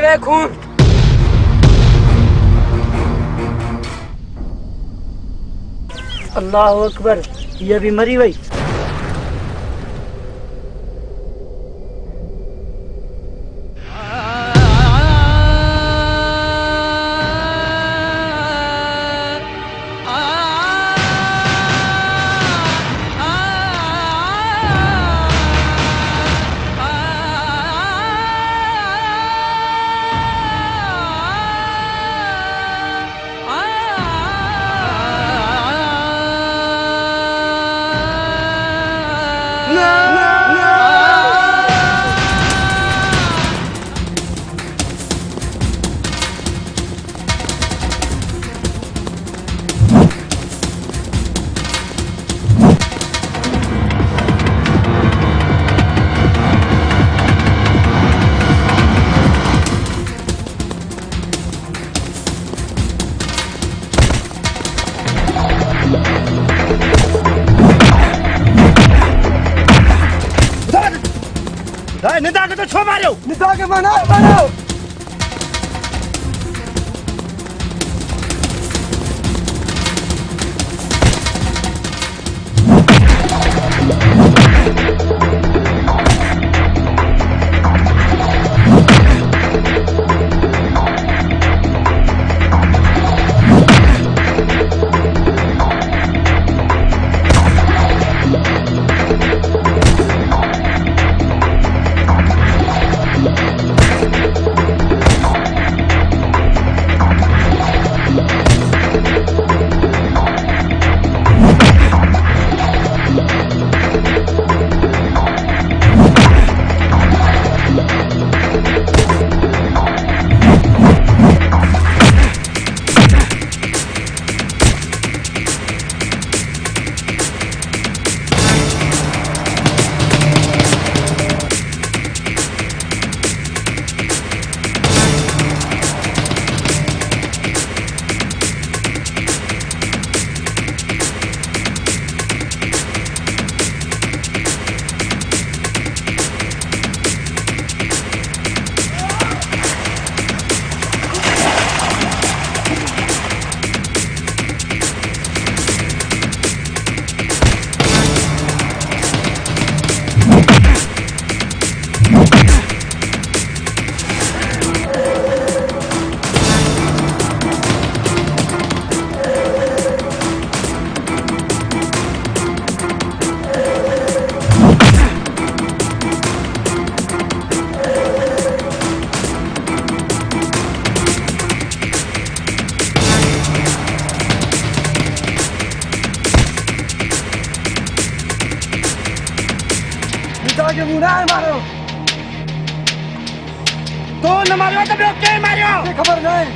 गया खून। अल्लाह अकबर, ये भी मरी भाई। निदा के तो छो मारो, निदा के मना मारो। के मुंह मारो तो न मारो तो लोग के मारो खबर नहीं।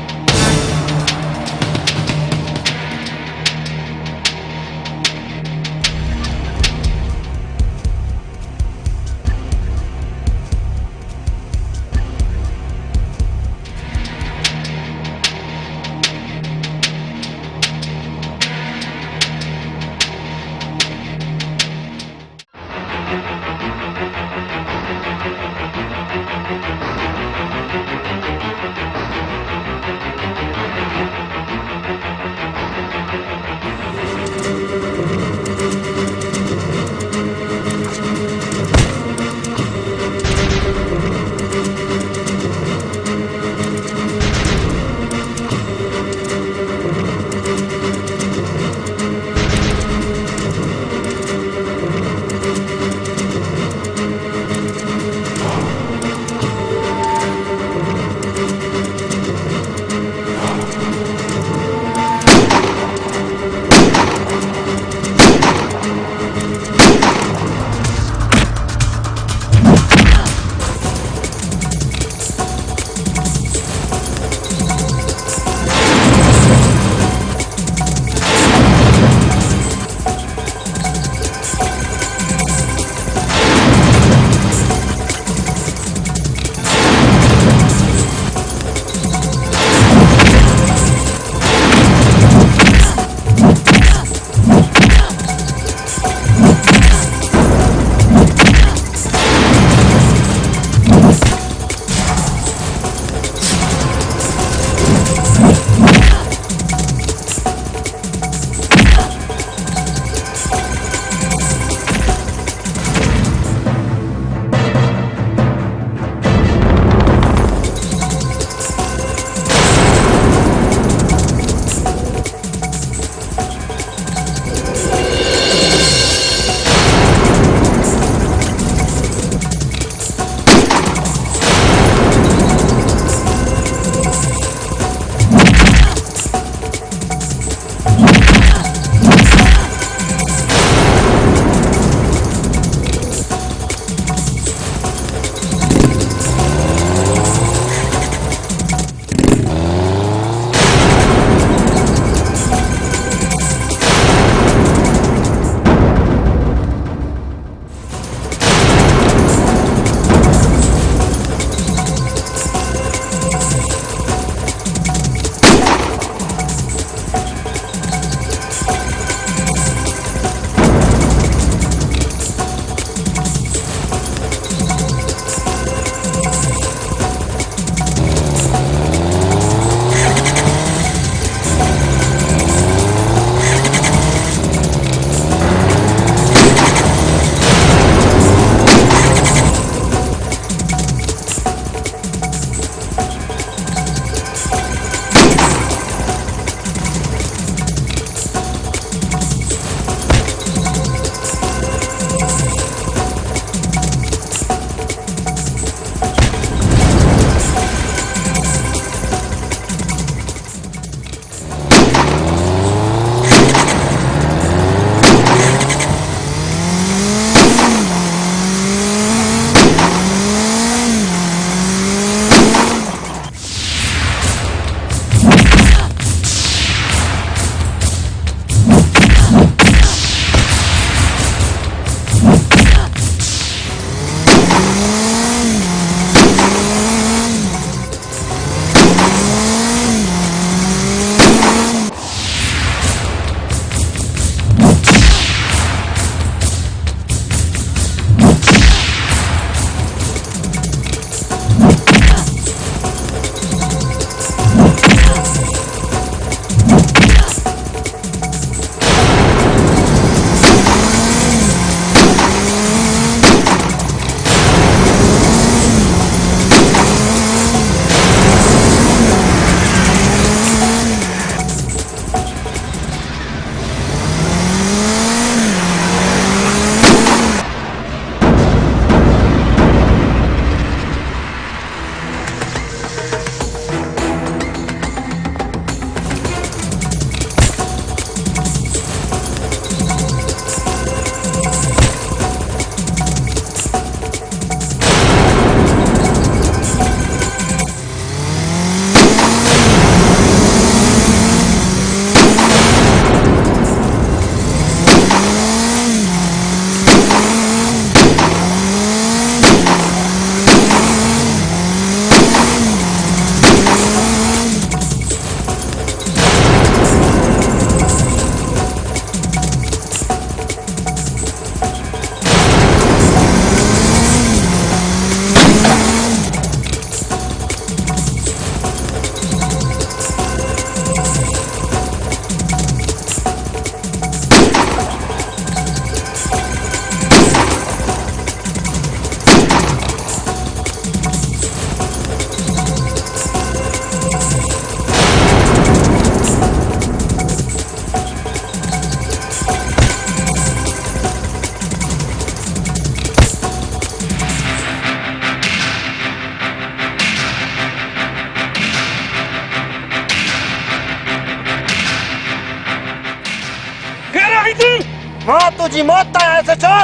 तुझी मौत आया से छो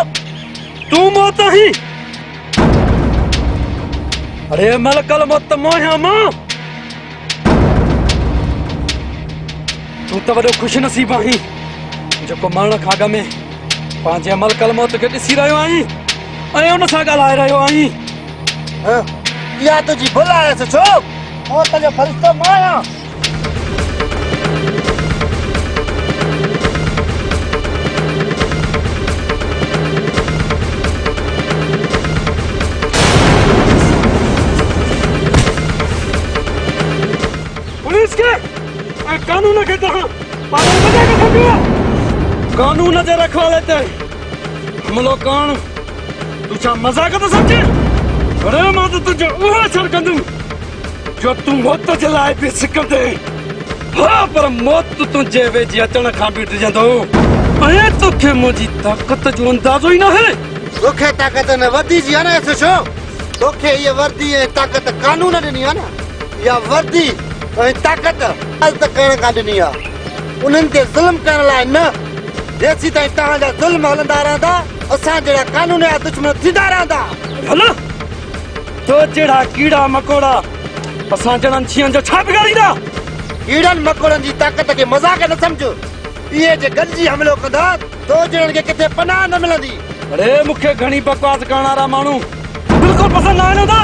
तू मौत ही अरे मलकल मौत मोया मां तू तो वॾो खुश नसीब आहीं जेको मरण खां अॻु में पंहिंजे मलकल मौत खे ॾिसी रहियो आहीं ऐं उन सां ॻाल्हाए रहियो आहीं। या तुझी भुल आया से छो मौत जो फरिश्तो माया पुलिस के कानून के तहत पालन बजा के खपियो कानून जे रखवाले ते हमलो करण तू छा मजाक तो समझे अरे मां तो तुझे उहा असर कंदुम जो तू मौत जे लाइ बि सिकंदे हाँ पर मौत तुंहिंजे वेझी अचण खां बीठजंदो ऐं तोखे मुंहिंजी ताक़त जो अंदाज़ो ई न आहे। तोखे ताक़त न वर्दी जी आना से छो तोखे ये वर्दी ऐं ताक़त कानून ॾिनी आहे न या वर्दी ऐं ताक़त हल त करण खां ॾिनी आहे उन्हनि ते ज़ुल्म करण लाइ न जेसीं ताईं तव्हांजा ज़ुल्म हलंदा रहंदा असां जहिड़ा कानून जा दुश्मन थींदा रहंदा। हलो तो जहिड़ा कीड़ा मकोड़ा असां जहिड़नि छियनि जो छा बिगाड़ींदा कीड़नि मकोड़नि जी ताक़त खे मज़ाक न सम्झो इहे जे गॾिजी हमिलो कंदा तो जहिड़नि खे किथे पनाह न मिलंदी। अरे मूंखे घणी बकवास करण वारा माण्हू बिल्कुलु पसंदि न आहिनि था।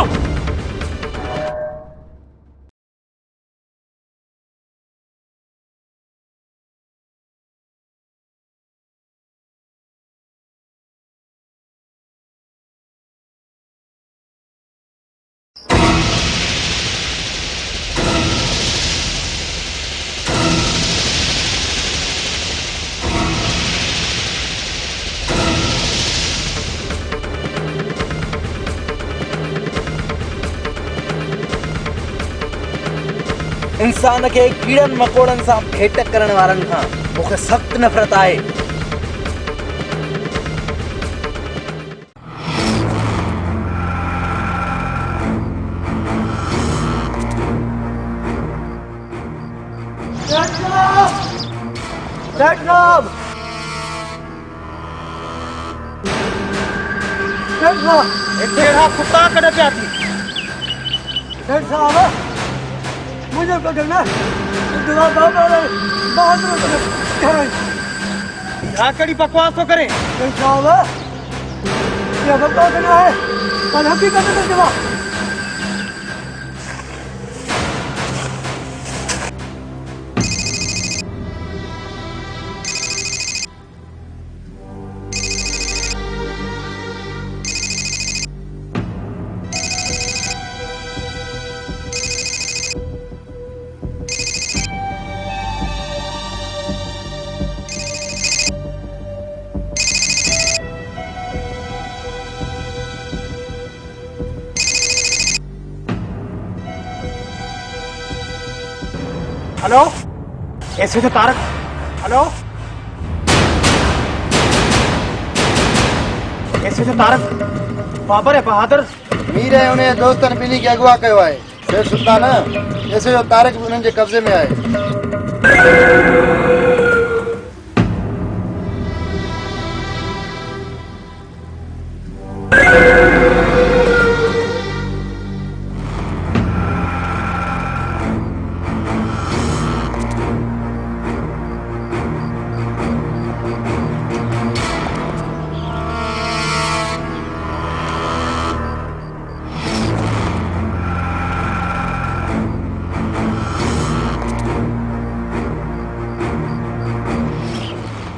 इंसान के कीड़न मकोड़न सां भेट करण वारनि खां मूंखे सख्त नफ़रत आहे। कुत्ता कॾहिं पिया थी मुझे कटना कड़ी बकवास तो करे ये बता देना है कल हकीकत में जवाब हेलो ऐसे तो तारक हेलो ऐसे तो तारक बाबर है बहादुर मीर है उन्हें दोस्तन बिनी के अगवा कयो है शेर सुल्तान ऐसे जो तारक भी उन्हनि जे कब्जे में आए।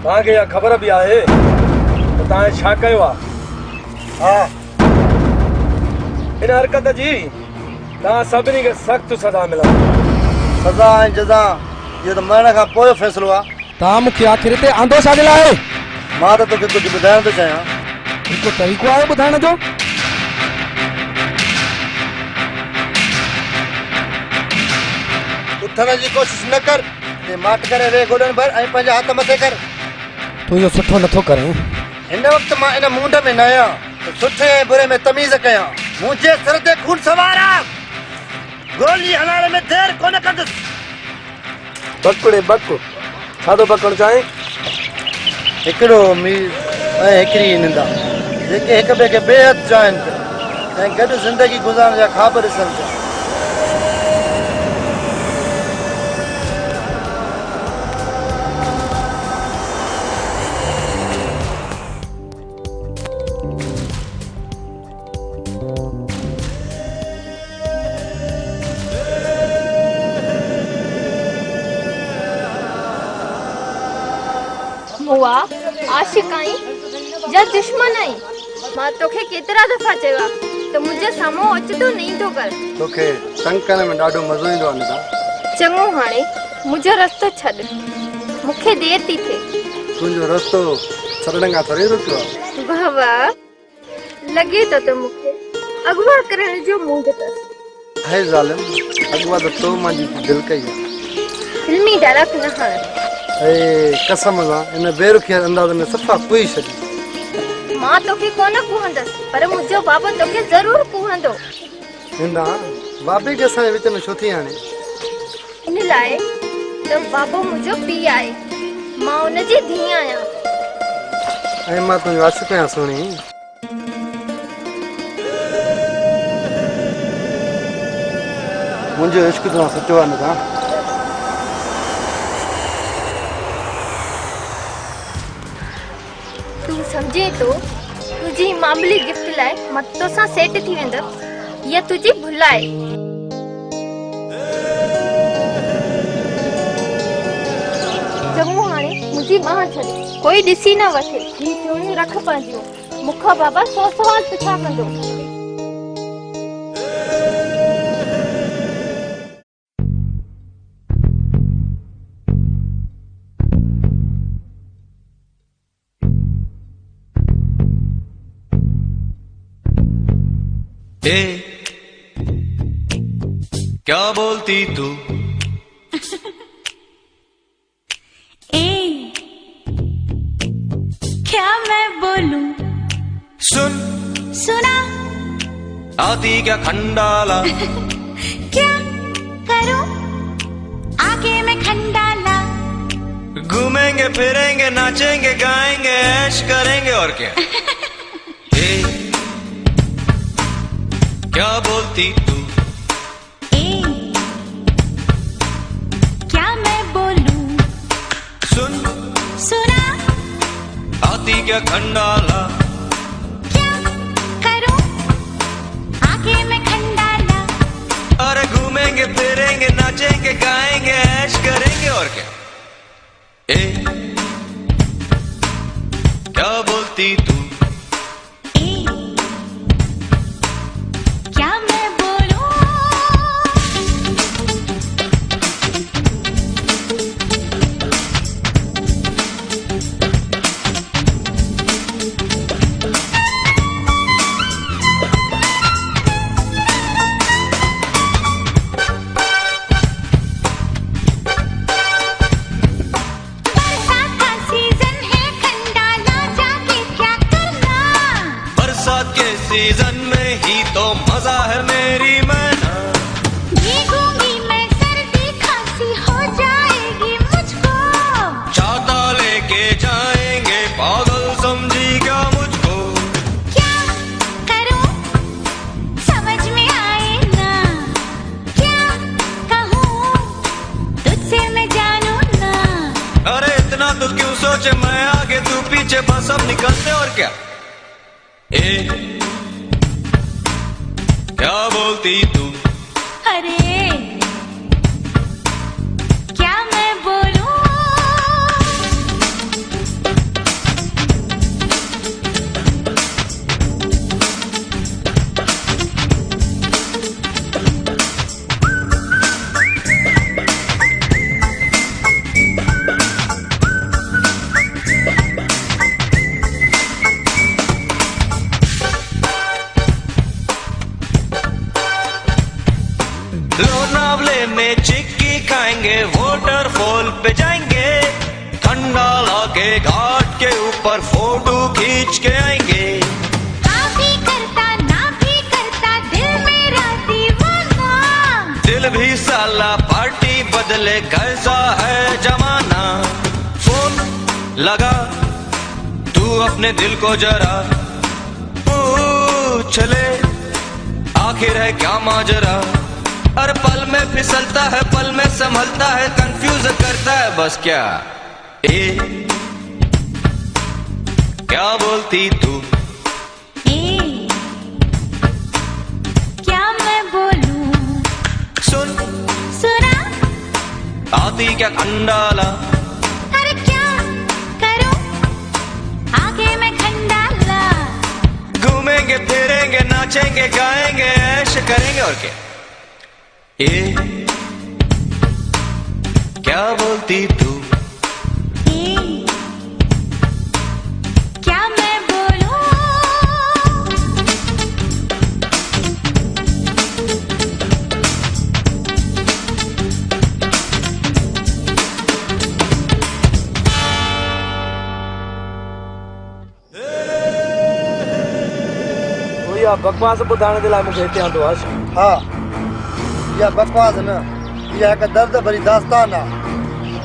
तव्हांखे इहा ख़बर बि आहे त तव्हां छा कयो आहे। हाँ हिन हरकत जी तव्हां सभिनी खे सख़्तु सज़ा मिलंदी। सज़ा ऐं जज़ा इहो त मरण खां पोइ फ़ैसिलो आहे। तव्हां मूंखे आख़िर ते आंदो छा जे लाइ? मां त तोखे कुझु ॿुधाइण थो चाहियां। हिकु तरीक़ो आहे ॿुधाइण जो। उथण जी कोशिशि न कर ते माट करे वे गोॾनि भर ऐं पंहिंजा हथ मथे कर। तूं इहो सुठो नथो करें। हिन वक़्तु मां इन मुंड में न आहियां त सुठे ऐं बुरे में तमीज़ कयां। मुंहिंजे सर ते खून सवार आहे। गोली हलाइण में देरि कोन कंदुसि। बकुड़े बक छा थो पकड़ चाहे? हिकिड़ो मीर ऐं हिकिड़ी निंदा जेके हिक ॿिए खे बेहद चाहिनि पिया ऐं गॾु ज़िंदगी गुज़ारण जा ख़्वाब ॾिसनि पिया। हुआ आशिक आई या दुश्मन आई। मां तोखे केतिरा दफ़ा चयो त मुंहिंजे साम्हूं अचंदो नहीं थो कर। तोखे तंग करण में ॾाढो मज़ो ईंदो आहे निंदा। चङो हाणे मुंहिंजो रस्तो छॾ, मूंखे देर थी थिए। तुंहिंजो रस्तो छॾण खां थोरी रुकियो आहे। वाह वाह, लॻे थो त मूंखे अगवा करण जो मूड अथसि। है ज़ालिम, अगवा त तो मुंहिंजी दिलि कई आहे। फिल्मी डायलॉग न हण। कसम सां इन बेरुखियल अंदाज़ में सफ़ा कुई छॾी। मां तोखे कोन कुहंदसि, पर मुंहिंजो बाबा तोखे ज़रूर कुहंदो। निंदा बाबे खे असांजे विच में छो थी हाणे? इन लाइ त बाबो मुंहिंजो पीउ आहे, मां उनजी धीउ आहियां। ऐं मां तुंहिंजो आशिक़ आहियां सुहिणी। मुंहिंजो इश्क तव्हां सचो आहे निंदा। तूं समझे तो तुझी मामूली गिफ्ट लाइ मां तोसां सेट थी वेंदसि, या तुझी भुल आहे। चङो हाणे मुंहिंजी बांह छॾ, कोई ॾिसी न वठे। ही चूड़ियूं रख पंहिंजियूं, मूंखां बाबा 100 सवाल पुछा कंदो। क्या बोलती तू? क्या मैं बोलूं? सुन सुना? आती क्या खंडाला? क्या करूं? आगे मैं खंडाला। घूमेंगे फिरेंगे नाचेंगे गाएंगे ऐश करेंगे और क्या। क्या बोलती तू? क्या मैं बोलूं? सुन सुना? आती क्या खंडाला? क्या करूं? आगे मैं खंडाला। अरे घूमेंगे फिरेंगे नाचेंगे गाएंगे ऐश करेंगे और क्या। क्या बोलती तू? क्या मैं बोलूं? बरसात का सीजन है, खंडाला जाके क्या करना। बरसात के सीजन में ही तो मजा है मेरी मैना। भीगूंगी मैं, सर्दी खांसी हो जाएगी मुझको। छाता लेके जाएंगे पागल समझी क्या मुझको। क्या करूं? समझ में आए ना। क्या कहूं? तुझसे मैं जानूं ना। अरे इतना तो क्यों सोचे, मैं आगे तू पीछे बस अब निकलते और क्या। क्या बोलती तू? अरे क्या मैं बोलूं? लोनावले में चिक्की खाएंगे, वाटरफॉल पे जाएंगे, खंडाला के घाट के ऊपर फोटो खींच के आएंगे। हाँ भी करता ना भी करता, दिल मेरा दीवाना। दिल भी साला पार्टी बदले, कैसा है जमाना। फोन लगा तू अपने दिल को जरा पूछ ले आखिर है क्या माजरा। हर पल में फिसलता है, पल में संभलता है, कंफ्यूज करता है बस क्या। क्या बोलती तू? क्या मैं बोलूं? सुन सुना? आती क्या खंडाला। अरे क्या करूं? आगे मैं खंडाला। घूमेंगे फिरेंगे नाचेंगे गाएंगे ऐश करेंगे और क्या। क्या बोलती तू? क्या मैं बोलूं? तूं इहा बकवास ॿुधाइण जे लाइ मूंखे हिते आंदो आहे। हा, इहा बकवास न, इहा हिकु दर्द भरी दास्तान आहे।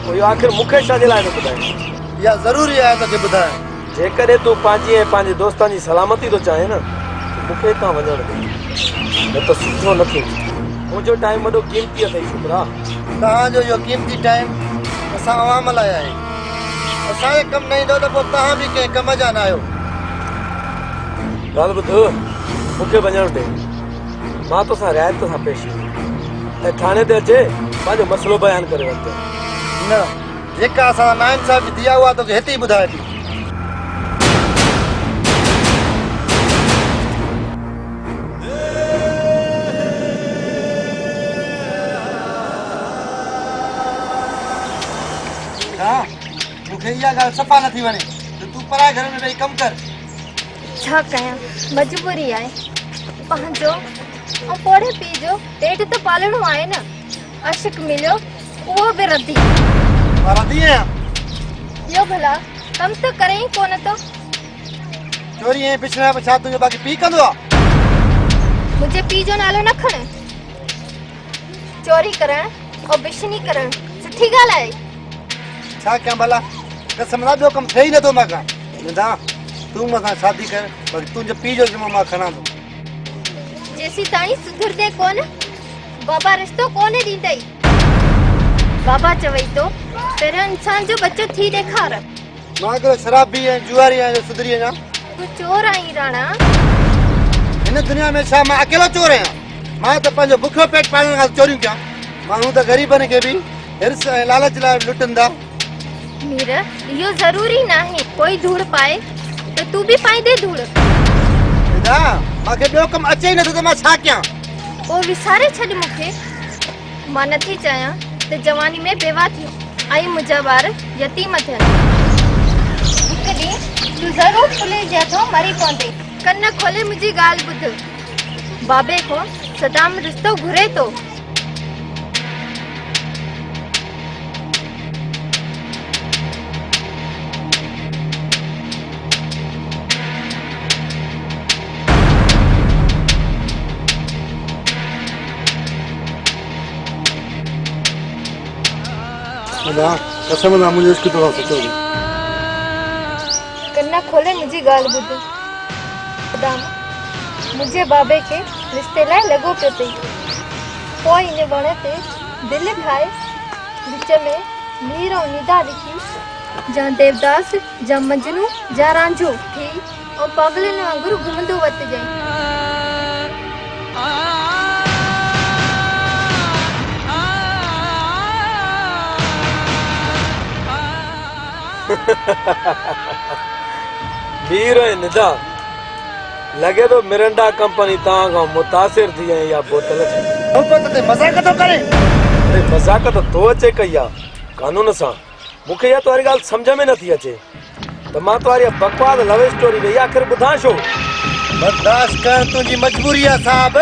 पोइ इहो आख़िर मूंखे छा जे लाइ थो ॿुधाए? इहा ज़रूरी आहे तोखे ॿुधाइण। जेकॾहिं तूं पंहिंजी ऐं पंहिंजे दोस्तनि जी सलामती थो चाहे न, त मूंखे हितां वञणु ॾे, न त सुठो न थींदो। मुंहिंजो टाइम वॾो क़ीमती अथई छोकिरा। तव्हांजो इहो क़ीमती टाइम असां आवाम लाइ आहे। असांजे कमु न ईंदो त पोइ तव्हां बि कंहिं कम जा न आहियो। ॻाल्हि ॿुध, मूंखे वञणु ॾे। मां तोसां रिआयत सां पेश ऐं थाणे ते अचे पंहिंजो मसइलो बयानु करे वरितो। न, जेका असां नाइंसाफ़ी थी आहे उहा तोखे हिते ई ॿुधाए थी। हा, मूंखे इहा ॻाल्हि सफ़ा नथी वणे त तूं पराए घर में वेही कमु कर। छा कयां, मजबूरी आहे। पंहिंजो ऐं पोड़े पीउ जो पेट त पालणो आहे न। अशिक मिलियो उहो बि रदी। मां रदी आहियां? ॿियो भला कमु त करे ई कोन थो। चोरी ऐं पिछड़ा छा तुंहिंजो बाक़ी पीउ कंदो आहे? मुंहिंजे पीउ जो नालो न खण। चोरी करणु ऐं बिशनी करणु सुठी ॻाल्हि आहे। छा कयां भला? कसम सां ॿियो कमु थिए ई नथो मूंखां। निंदा तूं मूंसां शादी कर, बाक़ी तुंहिंजे पीउ जो ज़िम्मो मां खणां थो। जेसी ताईं सुधरदे कोन, बाबा रिश्तो कोन ॾींदई। बाबा चवई तो पहिरियों इंसान जो बच्चो थी ॾेखार। मां हिकिड़ो शराबी ऐं जुआरी आहियां जो सुधरी वञा? तूं चोर आहीं राणा। हिन दुनिया में छा मां अकेलो चोर आहियां? मां त पंहिंजो बुखियो पेट पालण खां चोरियूं कयां। माण्हू त ग़रीबनि खे बि हिर्स ऐं लालच लाइ लुटंदा। मीर, इहो ज़रूरी नाहे कोई धूड़ पाए त तूं बि पाईंदे धूड़। निंदा मूंखे ॿियो कमु अचे ई नथो त मां छा कयां? पोइ विसारे छॾ मूंखे। मां नथी चाहियां त जवानी में बेवा थियो ऐं मुंहिंजा ॿार यतीम थियनि। हिकु ॾींहुं तूं ज़रूरु पुलिस जे हथों मरी पवंदे। कन खोले मुंहिंजी ॻाल्हि ॿुध। बाबे खां सदाम रिश्तो घुरे थो। कसम सां मुंहिंजो इश्क थोरो सचो हुजे। कन्ना खोले मुंहिंजी ॻाल्हि ॿुध। सदाम मुंहिंजे बाबे खे रिश्ते लाइ लॻो पियो अथई। पोइ इन वण ते दिलि ठाहे विच में मीर ऐं निदा लिखी। जा देवदास जा मजनू जा रांझो थी ऐं पागलनि वांगुरु घुमंदो वतिजांइ। मीर ऐं निदा लॻे थो मिरंडा कंपनी तव्हां खां मुतासिर थी ऐं इहा बोतल ते मज़ाक थो करे। अरे मज़ाक त तो अचे कई आहे कानून सां। मूंखे इहा तुंहिंजी ॻाल्हि सम्झ में नथी अचे त मां तुंहिंजी बकवास लव स्टोरी ॾेई आख़िर ॿुधां छो? बर्दाश्त कर, तुंहिंजी मजबूरी आहे साहब।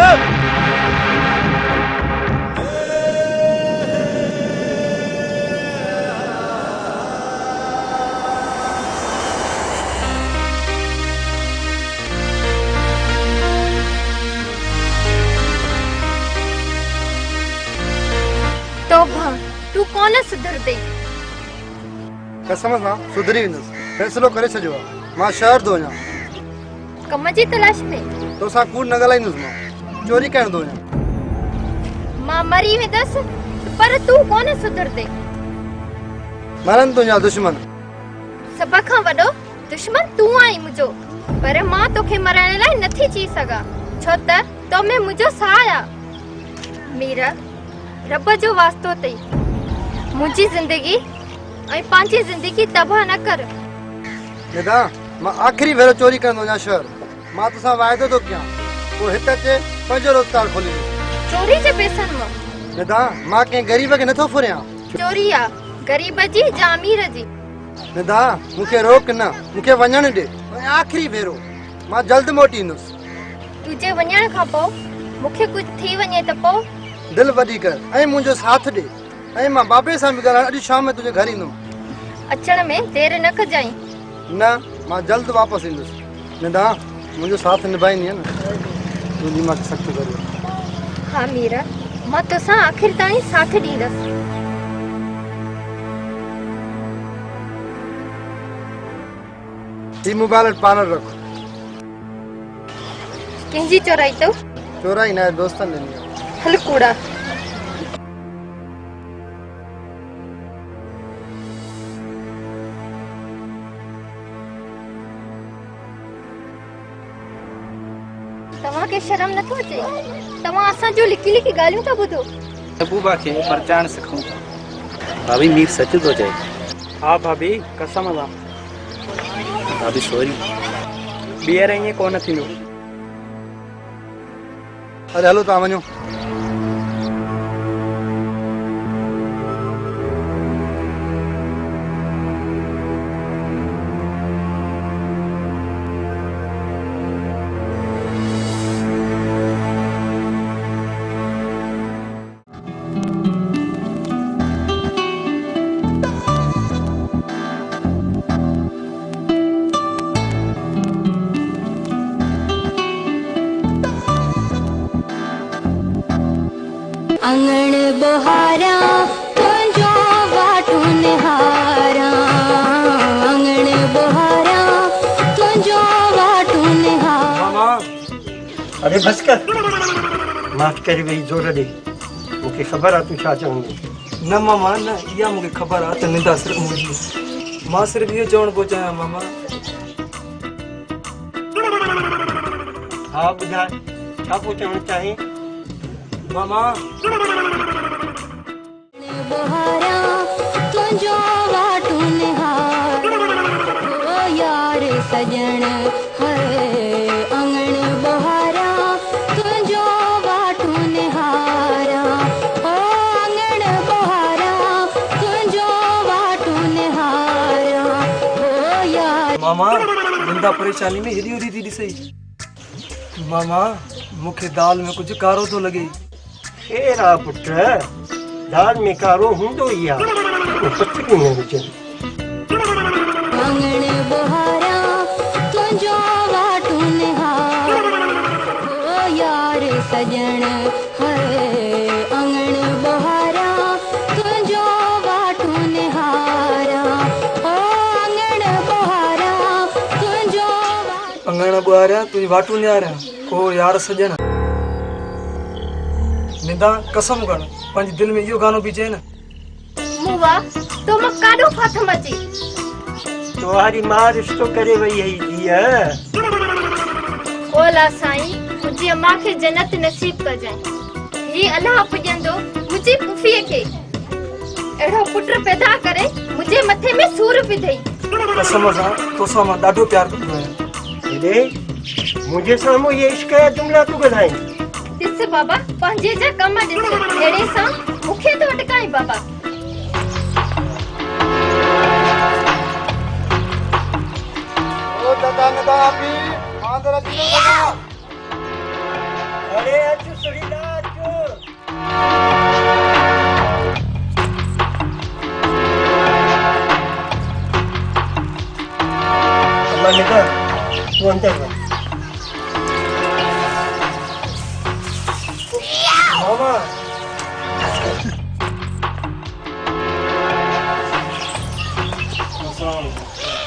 तौबा, तू कौन सुधरदे? कसम सां सुधरी वेंदुसि, फ़ैसिलो करे छॾियो आहे। मां शहर थो वञा कम जी तलाश में तोसां कूड़ न ॻाल्हाईंदुसि मां चोरी करण थो वञा मां मरी वेंदसि पर तूं कोन सुधरदे मरनि तुंहिंजा दुश्मन सभ खां वॾो दुश्मन तूं आहीं मुंहिंजो पर मां तोखे मराइण लाइ नथी चई सघां छो त तो में मुंहिंजो साह आहे मीरा रब जो वास्तो अथई मुंहिंजी ज़िंदगी ऐं पंहिंजी ज़िंदगी तबाह न कर निदा मां आख़िरी भेरो चोरी करण थो वञा शहर मां तोसां वाइदो थो कयां पोइ हिते अचे पंहिंजो रोज़गार खोली चोरी जे पैसनि मां निदा मां कंहिं ग़रीब खे नथो फुरियां चोरी आहे ग़रीब जी या अमीर जी निदा मूंखे रोक न मूंखे वञण ॾे ऐं आख़िरी भेरो मां जल्द मोटी ईंदुसि तुंहिंजे वञण खां पोइ मूंखे कुझु थी वञे त पोइ दिलि वॾी कर ऐं मुंहिंजो साथ ॾे ऐं मां बाबे सां बि ॻाल्हायां अॼु शाम में तुंहिंजे घर ईंदुमि अचण में देरि न कजांइ न मां जल्द वापसि ईंदुसि निदा मुंहिंजो साथ निभाईंदीअ न तुंहिंजी मां सख़्तु करियो हा मीरा मां तोसां आख़िर ताईं साथ ॾींदसि ही मोबाइल वटि पाण रख कंहिंजी चोराई अथव चोराई न आहे दोस्तनि ॾिनी आहे हल कूड़ा तव्हांखे शर्म नथो अचे तव्हां असांजो लिकी लिकी ॻाल्हियूं था ॿुधो महबूबा खे परचाइण सिखूं था भाभी मीर सच थो चए हा भाभी कसम सां भाभी सॉरी ॿीहर ईअं कोन थींदो अरे हलो तव्हां वञो अंगण बहारा तुंहिंजो वाटू निहारा अंगण बहारा तुंहिंजो वाटू निहारा मामा अरे बस कर माफ़ करे वही जोर ॾे मूंखे ख़बर आहे तूं छा चवंदी न मामा न इहा मूंखे ख़बर आहे त निंदा सिर्फ़ु मुंहिंजी मां सिर्फ़ु इहो चवणु पियो चाहियां मामा हा ॿुधाए छा पियो चवणु चाहीं मामा बहारा तुंहिंजो वाटू निहारा ओ यार सजण हरे अंगण बहारा तुंहिंजो वाटू निहारा ओ अंगण बहारा तुंहिंजो वाटू निहारा ओ यार मामा निंदा परेशानी में हेॾी होॾी थी ॾिसई मामा मूंखे दाल में कुझु कारो थो लॻे केरु आहे पुट दाल में कारो हूंदो ई आहे पथरी में विझनि अंगण बहारा तुंहिंजो वाटू निहारा ओ यार सजण हरे अंगण बहारा तुंहिंजो वाटू निहारा ओ अंगण बहारा तुंहिंजो अंगण ॿुहारिया तुंहिंजी वाटू निहारिया ओ यार सजण निंदा कसम कर पंहिंजी दिलि में इहो गानो बि चए न मुआ तो मां काॾो फाथम अची तुम्हारी मां रिश्तो करे वई हुई धीअ ओला साईं मुंहिंजी अम्मा खे जन्नत नसीब कजांइ ही अलाह पुॼंदो मुंहिंजी पुफीअ खे अहिड़ो पुट पैदा करे मुंहिंजे मथे में सूर विधई कसम सां तोसां मां ॾाढो प्यार कंदो आहियां हेॾे मुंहिंजे साम्हूं इहे इश्क जा जुमला तूं ॻाल्हाईं ॾिस बाबा पंहिंजे जा कम ॾिस अहिड़े सां मूंखे थो अटकाई बाबा ओ दादा निदा आपी मां जरा किलो लगा अरे अचु सुरीला अचु अम्मा निदा तूं अंदर वञ मामा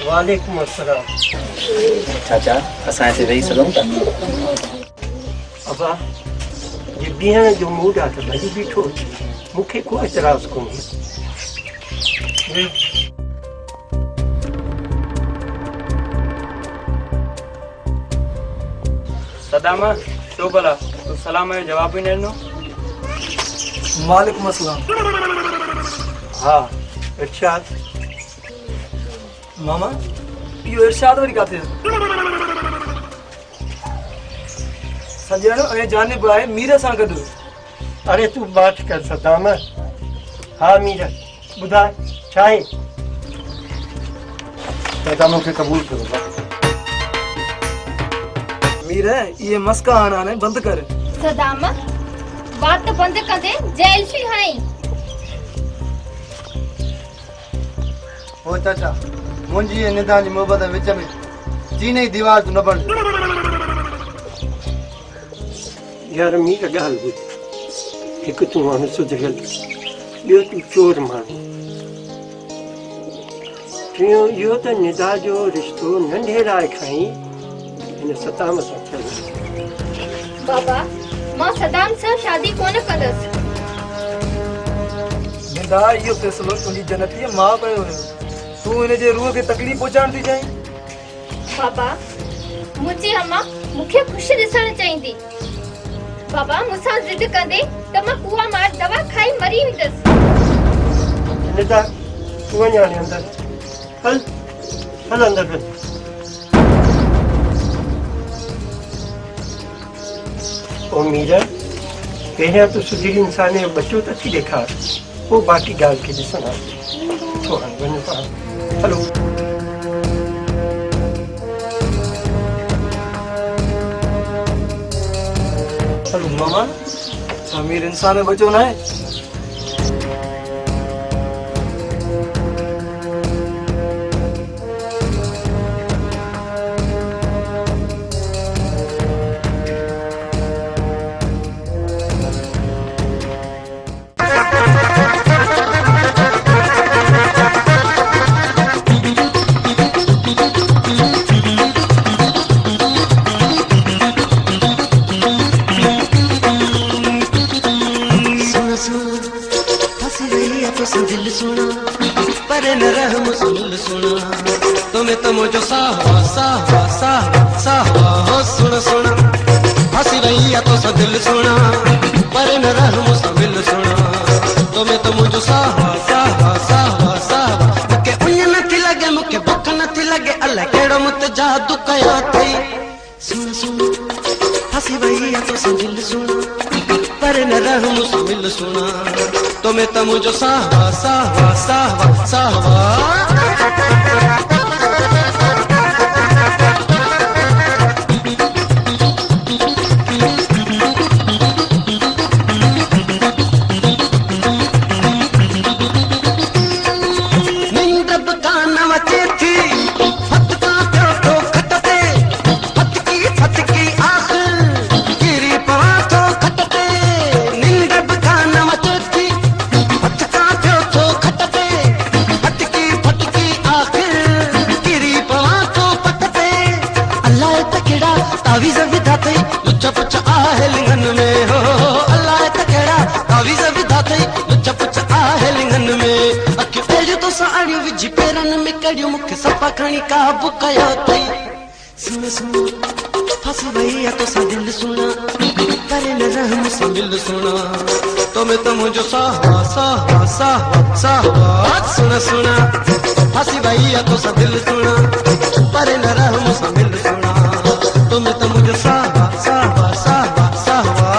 वालेकुम अस्सलाम। चाचा असां हिते वेही सघूं था? अबा ये बीहण जो मूड आहे त भई बीठो, मूंखे को एतराज़ कोन्हे। सदामा छो भला तू सलाम जो जवाब ही न ॾिनो? वालेकुम अस्सलाम। हा इरशाद। मामा इहो इरशाद वरी काथे? सजण ऐं जानिब आहे मीर सां गॾु। अरे तू बात कर सदाम। हा मीर ॿुधाए छा आहे? चाचा मूंखे क़बूल करो। मीर ये मस्का आना ने बंद कर। सदाम बात तो बंद कर दे, जेल से हणी। ओ चाचा मुंहिंजी ऐं निदा जी मोहबत विच में चीने जी दीवार तूं न बण। यार मीर ॻाल्हि ॿुध, हिकु तूं हाणे सुधरियल, ॿियो तूं चोर माण्हू, टियों इहो त निदा जो रिश्तो नंढे राय खां ई हिन सदाम सां थियल। बाबा मां सदाम सां शादी कोन कंदसि। निदा इहो फ़ैसिलो तुंहिंजी जनती मां कयो हुयो। तूं हिन जे रूह खे तकलीफ़ पहुचाइण थी चाहीं? बाबा मुंहिंजी अम्मा मूंखे ख़ुशि ॾिसणु चाहींदी। बाबा मूंसां ज़िद कंदे त मां कुआ मार दवा खाई मरी वेंदसि। निदा तूं वञ हाणे अंदरि, हल हल अंदरि वञ। ओ मीर पहिरियां तूं सुधीर इंसान जो बचो त थी ॾेखार, पोइ बाक़ी ॻाल्हि खे ॾिसंदासीं। तो हाणे वञो था, हलो। हलो मामा अमीर इंसान में बचो ना है। तुम्हें तो मुझे साहवा साहवा साहवा साहवा हो सुन सुना हंसी रही तो सा दिल सुना पर न रह मुझसे मिल सुना तुम्हें तो मुझे साहवा साहवा साहवा साहवा मुके उन्हें न थी लगे मुके भूख न थी लगे अल्लाह केड़ो मुत जादू कया थई सुन सुन हंसी रही तो सा दिल सुना पर न रह मुझसे मिल सुना तुम्हें तो मुझे साहवा साहवा साहवा साहवा काबू कयो थई सुन सुन फस भैया तो सा दिल सुना पर न रह मुझसे मिल सुना तुम्हें तो मुझे साहवा साहवा साहवा साहवा सुना सुना फस भैया तो सा दिल सुना पर न रह मुझसे मिल सुना तुम्हें तो मुझे साहवा साहवा साहवा साहवा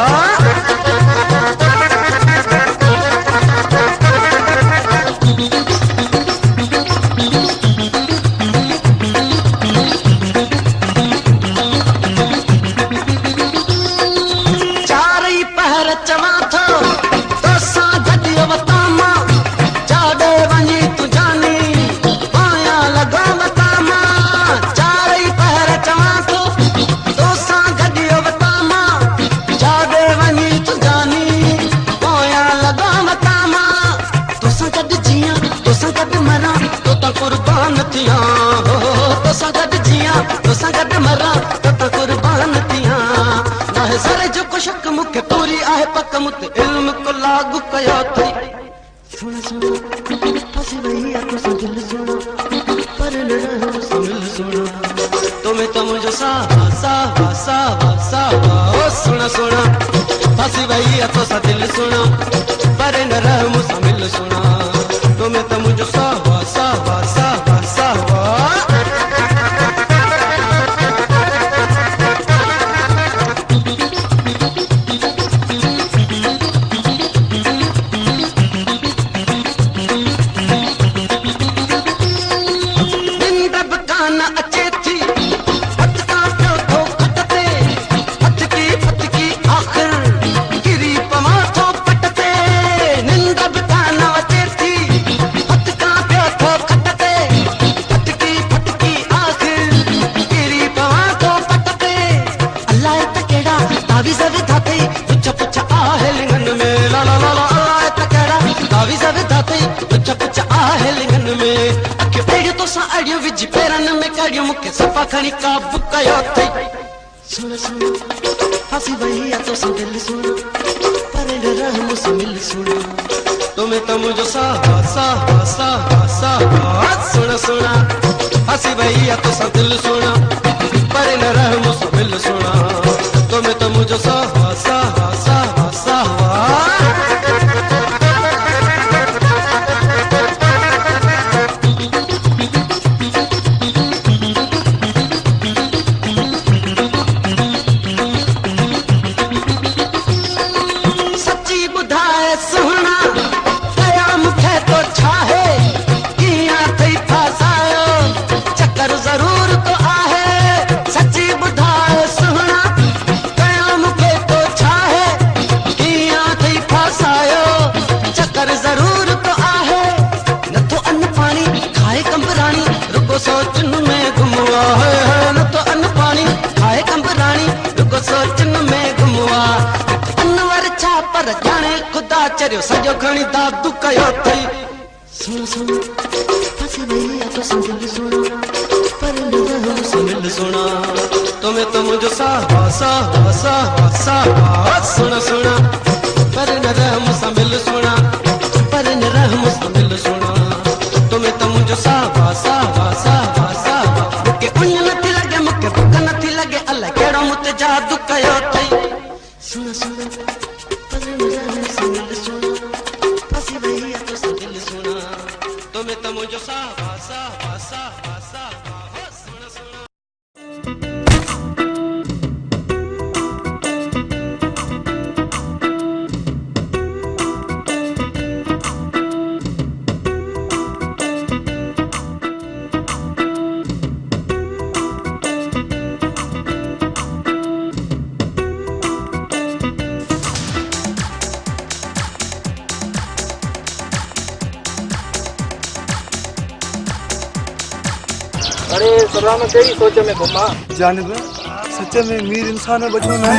मुते इल्म को लागू कयो थई सुन सुन फसी वही तो सा दिल सुना पर न रहम मिल सुना तुम्हें तो मुझे सावा सावा सावा सावा ओ सुना सुना फसी वही तो सा दिल सुना पर न रहम मिल सुना तुम्हें तो मुझे सावा सावा सावा सावा सफा खणी काबू कयो थई सुन सुन फसी वही तो सा दिल सुना पर न रहम मिल सुना तुम्हें तो मुझे सावा सावा सावा सावा सुना सुना फसी वही तो सा दिल सुना पर न रहम मिल सुना तुम्हें तो मुझे सावा सावा सावा सावा सोचन में घुमवा है न तो अन्न पानी खाए कंबरानी रुको सोचन में घुमवा अनवर छा पर जाने खुदा चरियो सजो खणी दादू कयो थई सुन सुन फसी वही तो संदिल सुना पर न रहम मिल सुना तुम्हें तो मुझे सावा सावा सावा सावा सुना सुना पर न रहम मिल सुना पर न रहम मिल सुना तुम्हें तो मुझे सावा सावा सावा सावा मुके उन नथी लगे मुके भुख नथी लगे अल्लाह केड़ो मुते जादू कयो थई सुन सुन पर न रहम मिल सुना फसी वही तो सा दिल सुना तुम्हें तो मुझे सावा सावा सावा सावा सुन सुना अरे सलाम कई सोच में घुमा जानिब सच में मीर इंसान बचो ना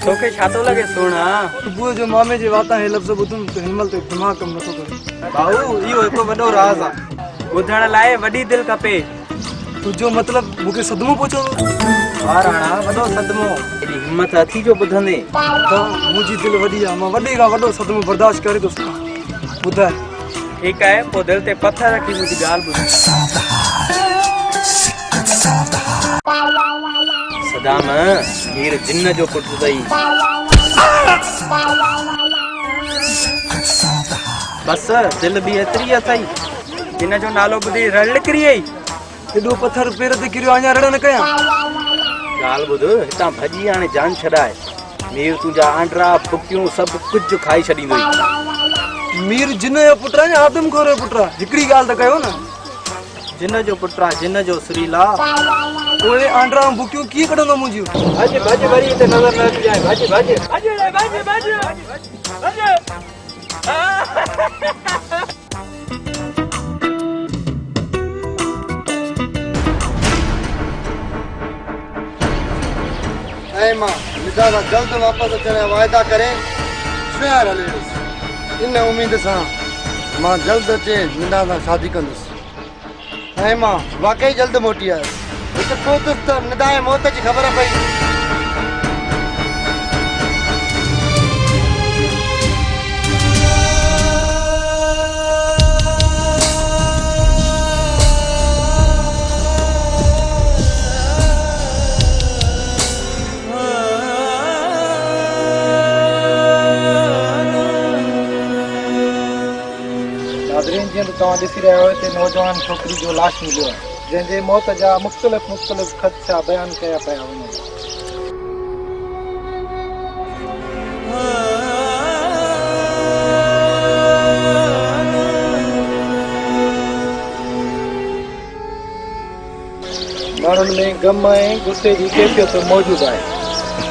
तोखे छा तो लगे सोना सुबुह जो मामे जे वाता हे लफ्ज़ ॿुधुम त हिनमल ते दिमाग़ कम नथो करे भाऊ इहो हिकु वॾो राज़ आहे ॿुधण लाइ वॾी दिलि खपे तुंहिंजो मतिलब मूंखे सदमो पहुचो हा राणा वॾो सदमो एॾी हिम्मत अथी जो ॿुधंदे त मुंहिंजी दिलि वॾी आहे मां वॾे खां वॾो सदमो बर्दाश्त करे थो सघां ॿुधाए ठीकु आहे पोइ दिलि ते पथर रखी मुंहिंजी ॻाल्हि ॿुध सदाम हीर जिन्न जो पुटु अथई बस दिलि बि एतिरी अथई जिन जो नालो ॿुधी रड़ निकिरी वई एॾो पथर पेर ते किरियो अञा रड़ न कयां ॻाल्हि ॿुध हितां भॼी हाणे जान छॾाए मीर तुंहिंजा आंडरा फुकियूं सभु कुझु खाई छॾींदो मीर जिन जो पुटु आहे या आदम खोर जो पुटु आहे हिकिड़ी ॻाल्हि त कयो न जिन जो पुटु आहे जिन जो सुरीला ओए आंडरा बुकियूं कीअं कढंदो मुंहिंजियूं भॼ भॼ वरी हिते नज़र न अचिजांइ भॼ भॼ ऐं मां निदा सां जल्द वापसि अचण जा वाइदा करे शहर हली वियुसि इन उमेद सां मां जल्द अचे निदा सां शादी कंदुसि ऐं मां वाकई जल्द मोटी आयुसि हिकु पहुतुसि त निदा जे मौत जी ख़बर पई नाज़रीन जीअं त तव्हां ॾिसी रहिया आहियो हिते नौजवान छोकिरी जो लाश मिलियो आहे जंहिंजे मौत जा मुख़्तलिफ़ ख़दशा बयानु कया पिया वञनि। माण्हुनि में ग़म ऐं गुस्से जी कैफ़ियत मौजूदु आहे।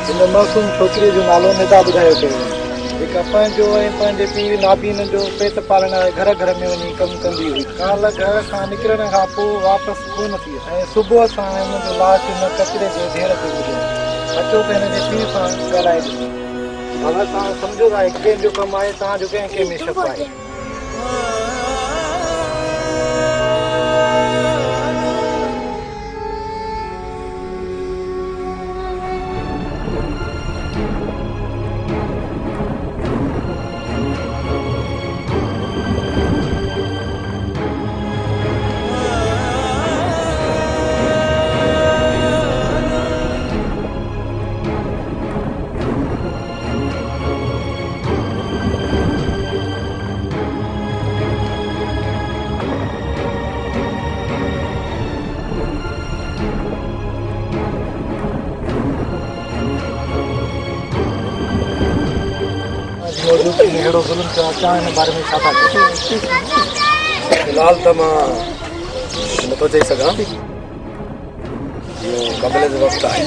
हिन मासूम छोकिरीअ जो नालो निदा ॿुधायो पियो वञे जेका पंहिंजो ऐं पंहिंजे पीउ नाबीन जो पेट पालण लाइ घर घर में वञी कमु कंदी हुई। काल्ह घर खां निकिरण खां पोइ वापसि कोन थी ऐं सुबुह सां हुन जो लाश हिन कचिरे जे ढेर ते मिलियो। अचो त हिन जे पीउ सां ॻाल्हाए ॾिनो। हाणे तव्हां सम्झो था कंहिंजो कमु आहे, तव्हांजो कंहिं में शक आहे। अहिड़ो ज़ुल्म कयो तव्हां हिन बारे में छा था चओ? फिलहाल त मां नथो चई सघां, इहो कबले जो वक़्तु आहे।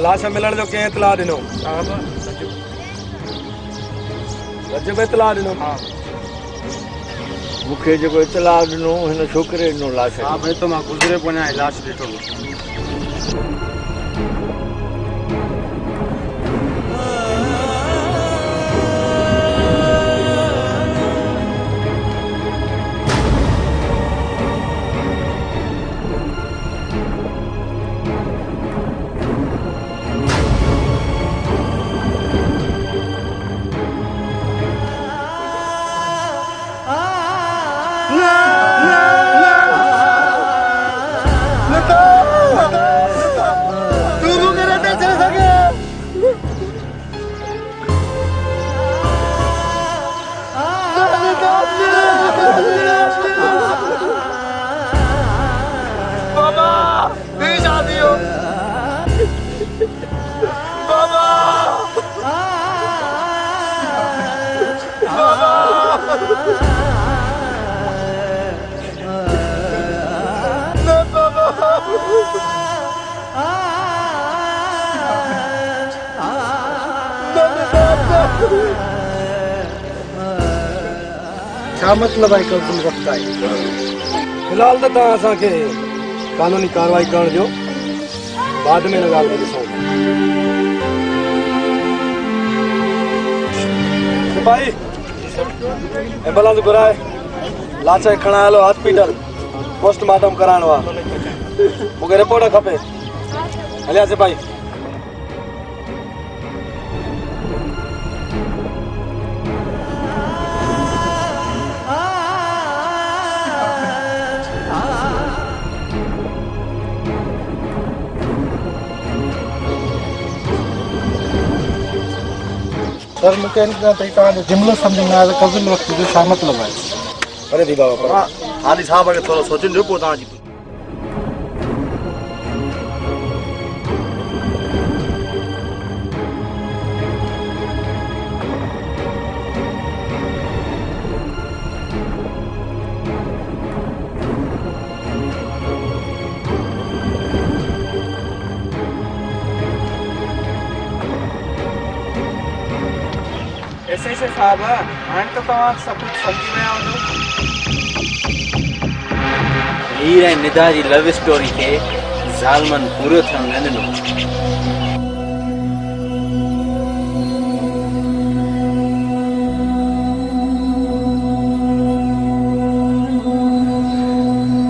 लाश मिलण जो कंहिं इतलाह ॾिनो? रजब इतलाह ॾिनो? मूंखे जेको इतलाह ॾिनो हिन छोकिरे ॾिनो लाश। हा भई, त मां गुज़रे पोइ आहियां, लाश ॾिठो। छा मतिलबु आहे कबूल वक़्तु आहे? फिलहाल त तव्हां असांखे कानूनी कार्रवाई करण जो बाद में हिन ॻाल्हि खे ॾिसूं। सिपाही एम्बुलेंस घुराए लाश खे खणाए हलो हॉस्पिटल, पोस्टमार्टम कराइणो आहे। मूंखे रिपोर्ट खपे। हलिया सिपाही। सर मूंखे तव्हांजो जुमिलो सम्झ में आयो त कबूल वक़्तु जो छा मतिलबु आहे? अरे दी बाबा हाली साहब खे थोरो सोचण ॾियो, पोइ तव्हांजी ऐसे साहब हाणे त तव्हां सभु कुझु सम्झी विया हूंदो। हीर ऐं निदा जी लव स्टोरी खे ज़ालमन पूरो थियण न ॾिनो।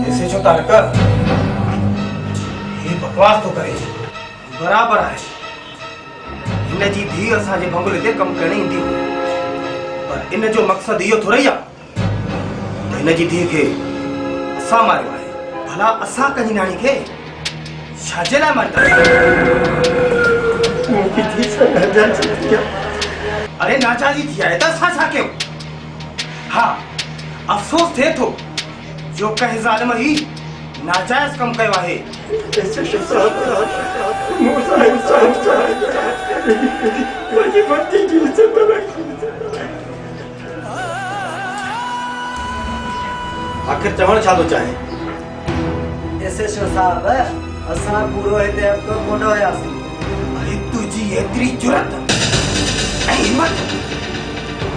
ऐसे जो तारका ये बकवास तो करे बराबर आहे इन जी धी असांजे बंगले ते कम करण ईंदी पर इन जो मकसद इहो थोड़ी आहे इन जी धी खे असां मारियो आहे भला असां कंहिंजी नानी खे छाजे लाइ मारता मुंहिंजी धीअ सां नाजाइज़ थी आहे। अरे नाजाइज़ी थी आहे त असां छा कयूं हा अफ़सोस थिए थो जो कंहिं ज़ालिम ही नाजाइज़ कम कयो आहे एसएचओ साहब मूंसां इंसाफ़ चाहियो मुंहिंजी वॾी जी इज़त रखी। आखिर चवण छा थो चाहे एसएचओ साहब असां पूरो हिते हफ़्तो कोन हुयासीं। अरे तुझी एतिरी जुरत ऐं हिम्मत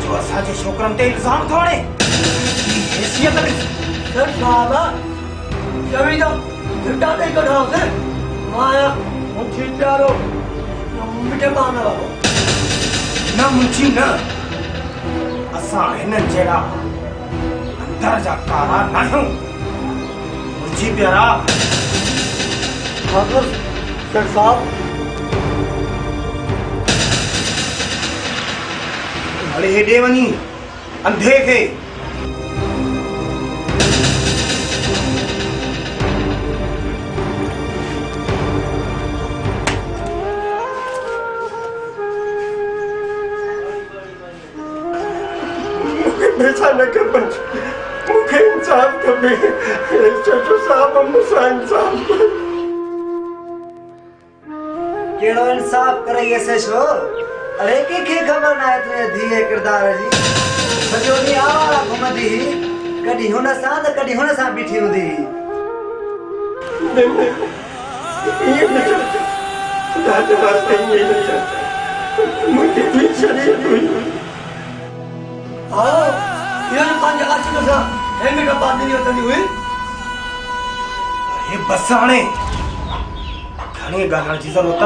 जो असांजे छोकिरनि ते इल्ज़ाम थो हणे ई हैसियत सर साहब चवी तो झूठा नहीं कढ़ा से माया मुझे प्यारो मिटे माना बाबू न मुंहिंजी न असां हिननि जहिड़ा अंदर जा कारा न आहियूं मुंहिंजी प्यारा ठाकुर सर साहब हले हेॾे वञी अंधे खे पैसा न खपनि मूंखे इंसाफ़ खपे एसएचओ साहब मूंसां इंसाफ़ कयो। केड़ो इंसाफ करे एसएचओ अरे के खबर ना तुझे धीअ किरदार जी सॼो ॾींहुं आवारा घुमंदी कॾहिं हुन सां त कॾहिं हुन सां बीठी हूंदी इहे न चओ ॾाढे वास्ते इहे न चओ मुंहिंजी धीअ शरीर हुई आओ ये जो पांच जगह से ना हेमे का बात नहीं होती हुई हे बस हाणे घणे ॻाल्हाइण जी ज़रूरत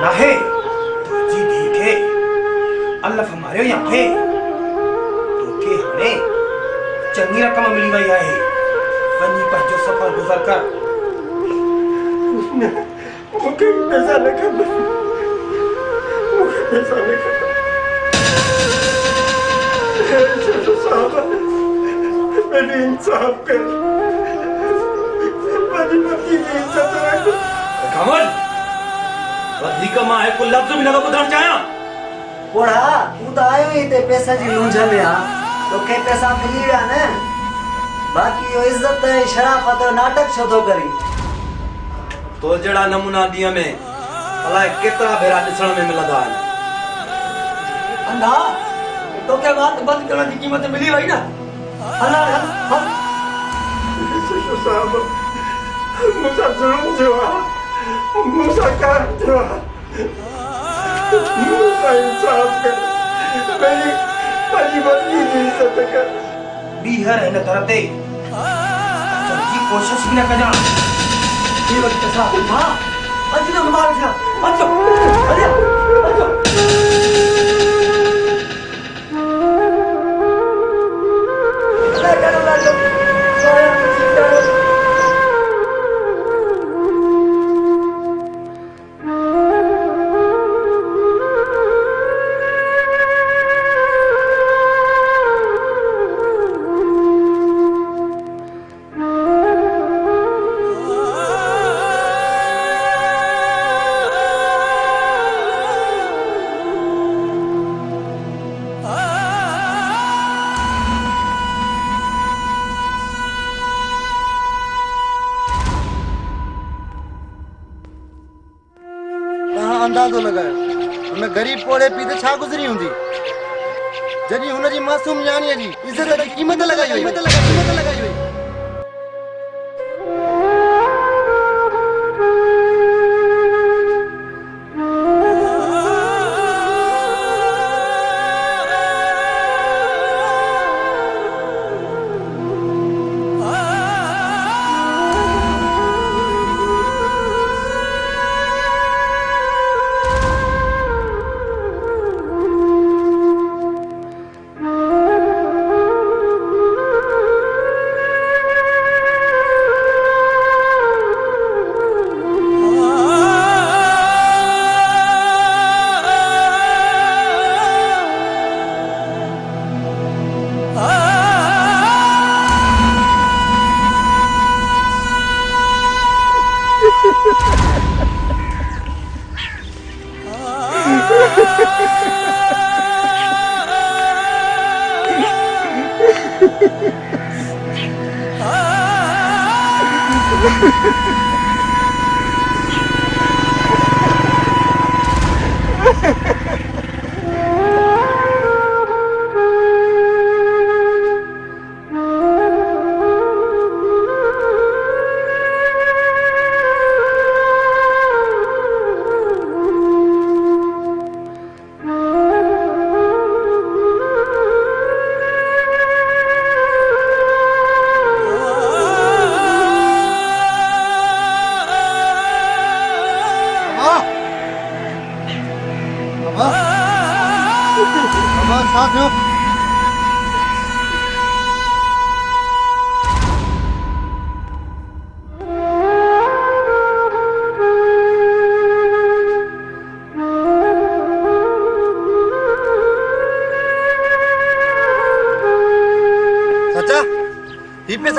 नाहे तुंहिंजी धीअ खे अलफ मारियो या खे तोखे हाणे चङी रक़म मिली वई आहे वञी पंहिंजो सफ़र गुज़र कर मूंखे पैसा न खपनि मूंखे पैसा न खपनि एसएचओ साहब मेरी इंसाफ़ कर मुंहिंजी वॾी जी इज़त रख। कमल वधीक मां हिकु लफ़्ज़ बि नथो ॿुधणु चाहियां पोड़ा तू तो आयो ही ते पैसा जी लूंझ में आ तोखे पैसा मिली विया न बाकी यो इज्जत शराफत नाटक छो तो करी तो जड़ा नमूना ॾींहं में अलाए केतिरा भेरा ॾिसण में मिलंदा आहिनि अंधा तोखे बात बंद करण जी कीमत मिली वई न हला हल एसएचओ साहब मूंसां ज़ुल्म थियो आहे मूंसां कार थियो आहे मूंसां इंसाफ़ कर पंहिंजी वॾी जी इज़त कर ॿीहर हिन दर ते अचण जी कोशिश बि न कजां ये वक्त साहब हां अज न मार छा अचो अरे अचो अंदाज़ो लगायो हुन गरीब पोड़े पी ते छा गुज़री हूंदी जॾहिं हुनजी मासूम यानीअ जी इज़त जी क़ीमत लॻाई हुई साथियों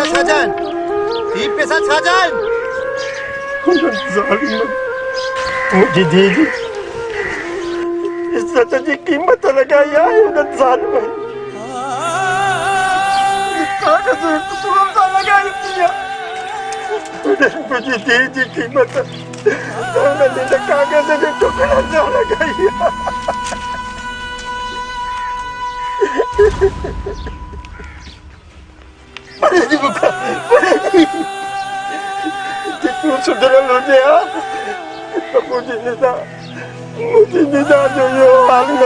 चाचा ही पैसा छाजान मुझे दीदी इस सच जी कीमत लगाई है उन जालिम कागज तुम सा लगाई दिया मुझे दीदी कीमत उन्होंने कागज में टुकड़ा सा लगाई जितनी सुधरल हो गया तो मुझे निदा जो ये हाल न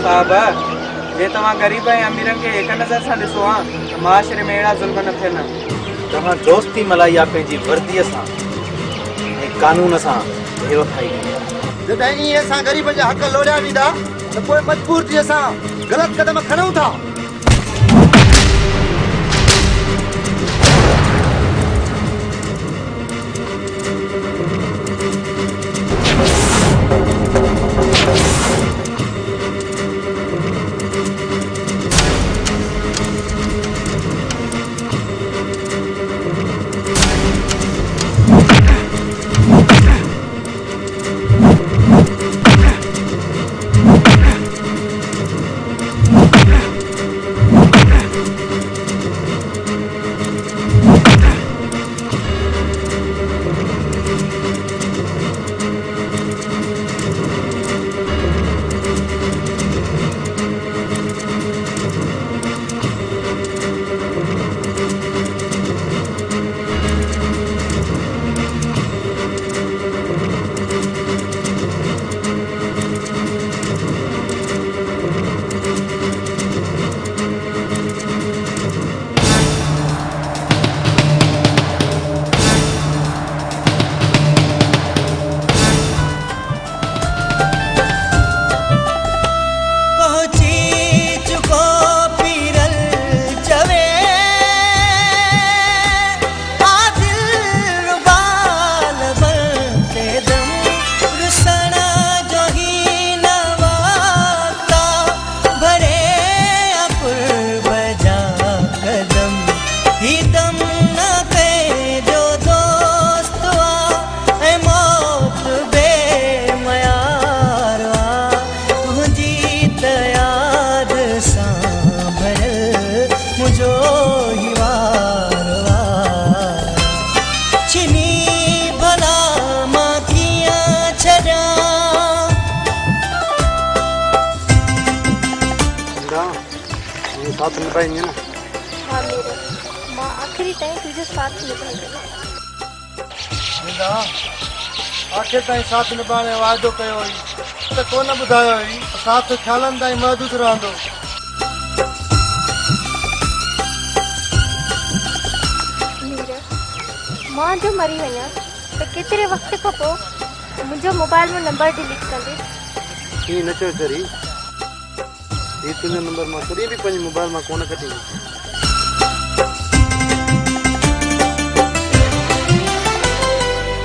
साहब जे तव्हां ग़रीब ऐं अमीरनि खे हिक नज़र सां ॾिसो हा त माशरे में अहिड़ा ज़ुल्म न थियनि तव्हां दोस्ती मलाई आहे पंहिंजी वर्दीअ सां ऐं कानून सां भेरो ठाही जॾहिं ईअं असां ग़रीबनि जा हक़ लोड़िया वेंदा त पोइ मजबूर थी असां ग़लति क़दम खणूं था। ये साथ निभाएंगे ना। हाँ मेरा मां आखिरी ताईं तुझे साथ निभाएगी। मीरा आखिर ताईं साथ निभाने वादो कयो हुई त कोन ॿुधायो हुई साथ ख़्यालनि ताईं महदूद रहंदो। मीरा मां जो मरी वञा त केतिरे वक़्त खां पोइ मुंहिंजो मोबाइल में नंबर डिलीट कंदे। हीअं न चओ चरी हीअ तुंहिंजो नंबर मां कॾहिं बि पंहिंजे मोबाइल मां कोन कढींदुसि।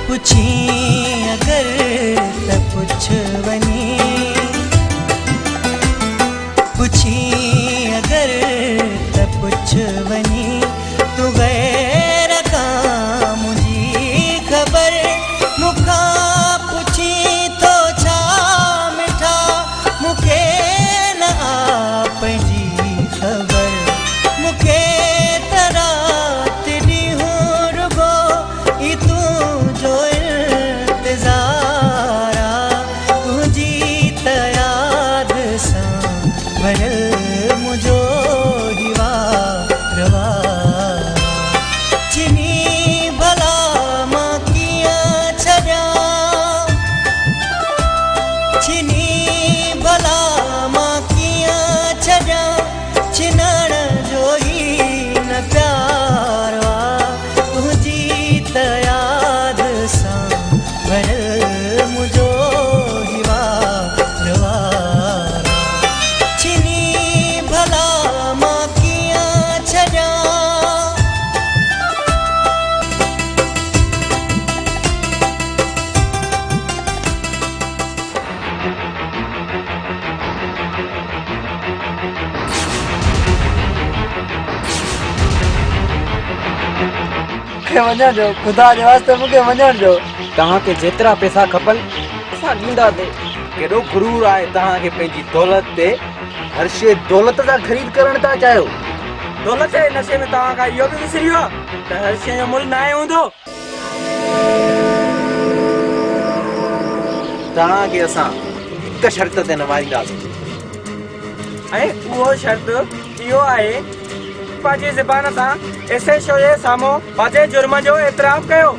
पुछी अगर त पुछ वनी, पुछी अगर त पुछ वनी, तू गैर का मुझी खबर मुखा पुछी तो छा मिठा मुखे न आप जी खबर मुखे तरात दी हूँ रुगो ई तू जो इंतजारा तुझी त याद सा भरल मुझो हिवा रवा चिनी भला मां कियां छॾियां चिनी भला मां कियां छॾियां छिनण जो ई न प्यार वा तुझी त याद सां भरल मुझो हिवा रवा छिनी भला मां कियां छॾियां मूंखे वञण ॾियो ख़ुदा जे वास्ते मूंखे वञण ॾियो। तव्हांखे जेतिरा पैसा खपनि असां ॾींदासीं। केॾो गुरूर आहे तव्हांखे पंहिंजी दौलत ते। हर शइ दौलत सां ख़रीद करणु था चाहियो। दौलत जे नशे में तव्हां खां इहो बि विसरी वियो त हर शइ जो मुल्ह न आहे हूंदो। तव्हांखे असां हिकु शर्त ते नवारींदासीं ऐं उहो शर्त इहो आहे पंहिंजी ज़बान सां एसएचओ जे साम्हूं पंहिंजे जुर्म जो एतिराफ़ कयो।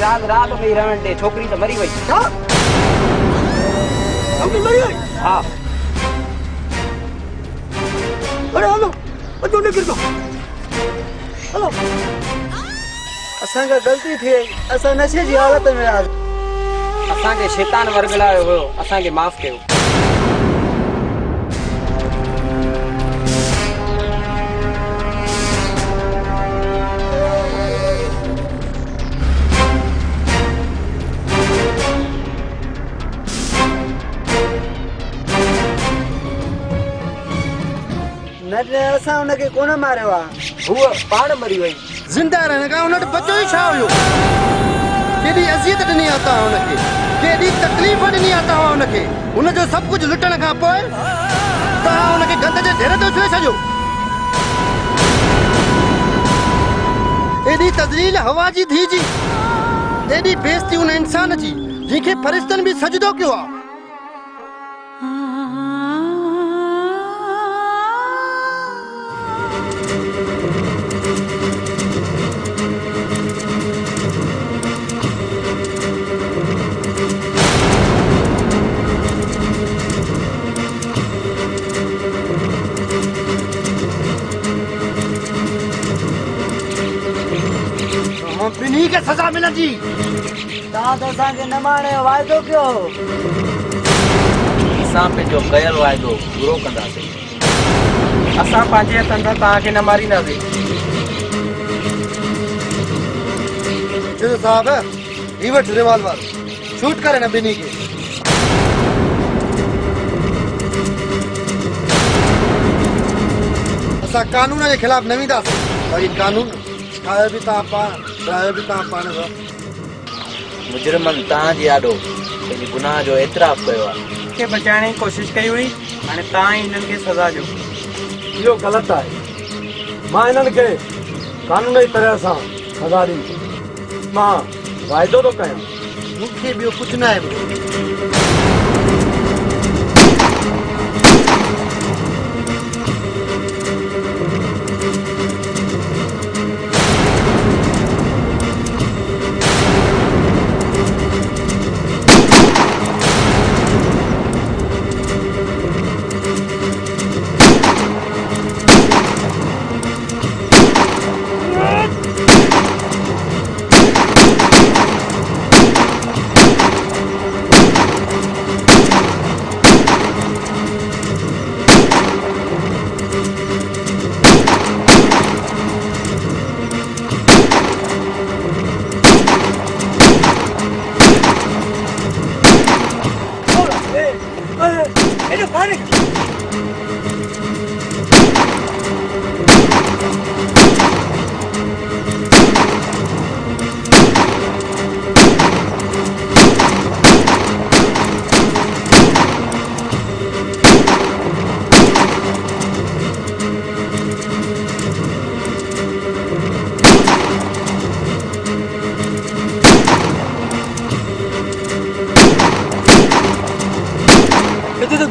रात रात में रहण दे छोकरी तो मरी वई छा छोकरी मरी वई हाँ अरे हलो अचो निकिर दो हलो असांखे ग़लती थी वई असां नशे जी हालत में आहियां असांखे शैतान वरगलायो हुयो असांखे माफ़ कयो न असां हुनखे कोन मारियो आहे हूअ पाण मरी वई ज़िंदा रहण खां हुन वटि बचो ई छा हुयो केॾी अज़ियत ॾिनी आहे तव्हां हुनखे केॾी तकलीफ़ ॾिनी आहे तव्हां हुनखे हुनजो सभु कुझु लुटण खां पोइ तव्हां हुनखे गंद जे ढेर ते छुए छॾियो एॾी तज़लील हवा जी धी जी एॾी बेइज़ती हुन इंसान जी जंहिंखे फ़रिश्तनि बि सजदो कयो आहे बिन्ही खे सज़ा मिलंदी तव्हां त असांखे न मारे जो वाइदो कयो असां पंहिंजो कयल वाइदो पूरो कंदासीं असां पंहिंजे हथनि सां तव्हांखे न मारींदासीं साहब ही वठ रिवॉल्वर शूट करे न बिन्ही खे असां कानून जे ख़िलाफ़ न वेंदासीं वरी कानून ठाहियो बि तव्हां पाण ठाहियो बि तव्हां पाण सां मुजरिमनि तव्हांजी आॾो पंहिंजे गुनाह जो एतिराफ़ कयो आहे खे बचाइण जी कोशिशि कई हुई हाणे तव्हां ई हिननि खे सज़ा ॾियो इहो ग़लति आहे मां हिननि खे कानूनी तरह सां सज़ा ॾींदुमि मां वाइदो थो कयां मूंखे ॿियो कुझु न आहे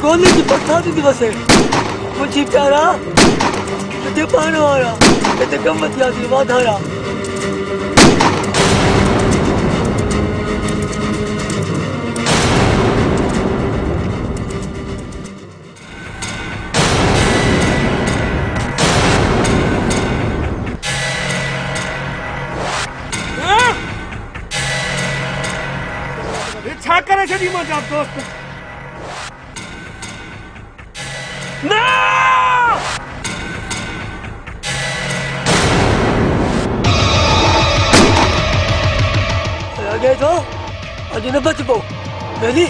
गोली की बरसाती दिवस है मुझे प्यारा ते पाने वाला ते गम्मत यादी वाधारा छा करे छॾी मां जा दोस्त No! लगे तो अॼु न बचबो मेरी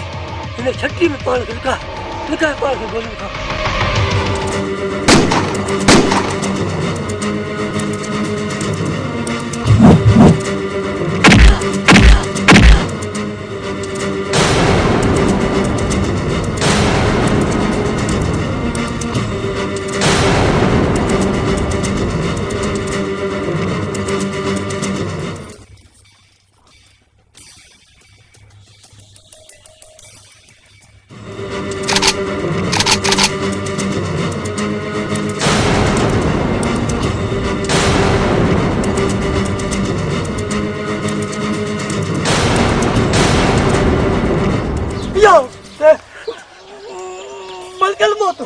हिन छटी में पाण खे लिखा पाण खे गोली लिखा कलमो तू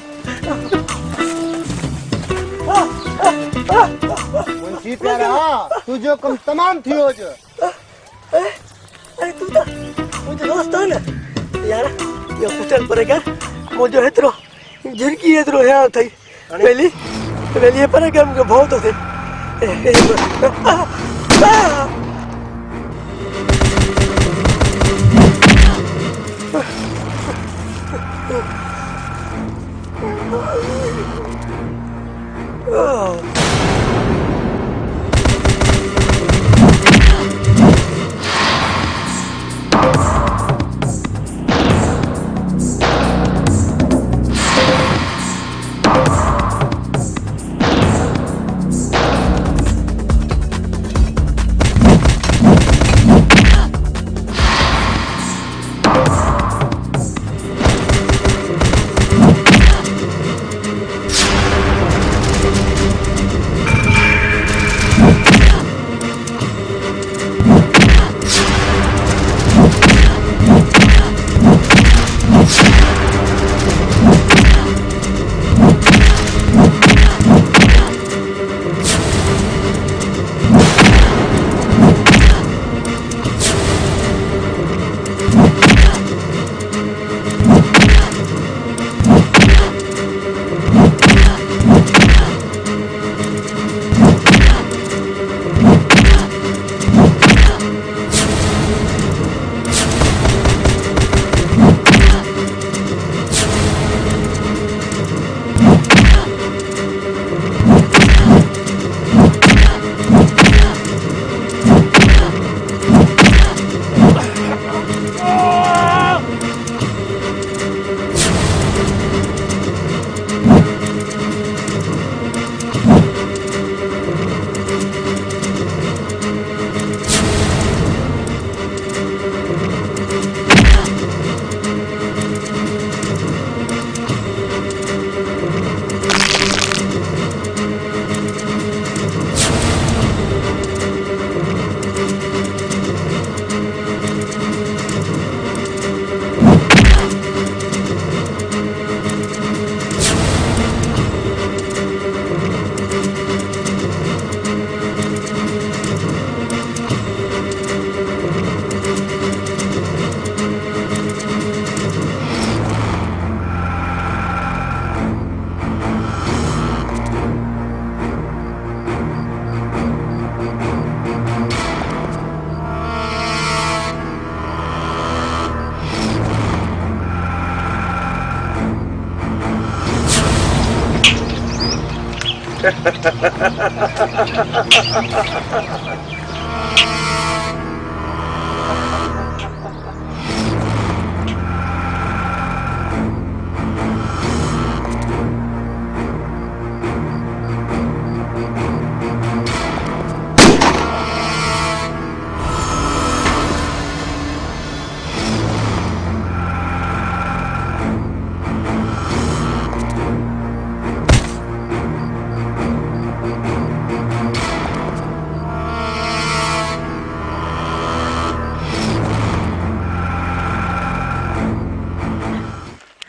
मुंशी प्यारा तुझो कम तमाम थियो जो अरे तू तो मुझे दोस्त है ना यार ये पुचल पर कर मुझे हेतरो झिरकी हेतरो है थई पहली ये पर के हमके बहुत होते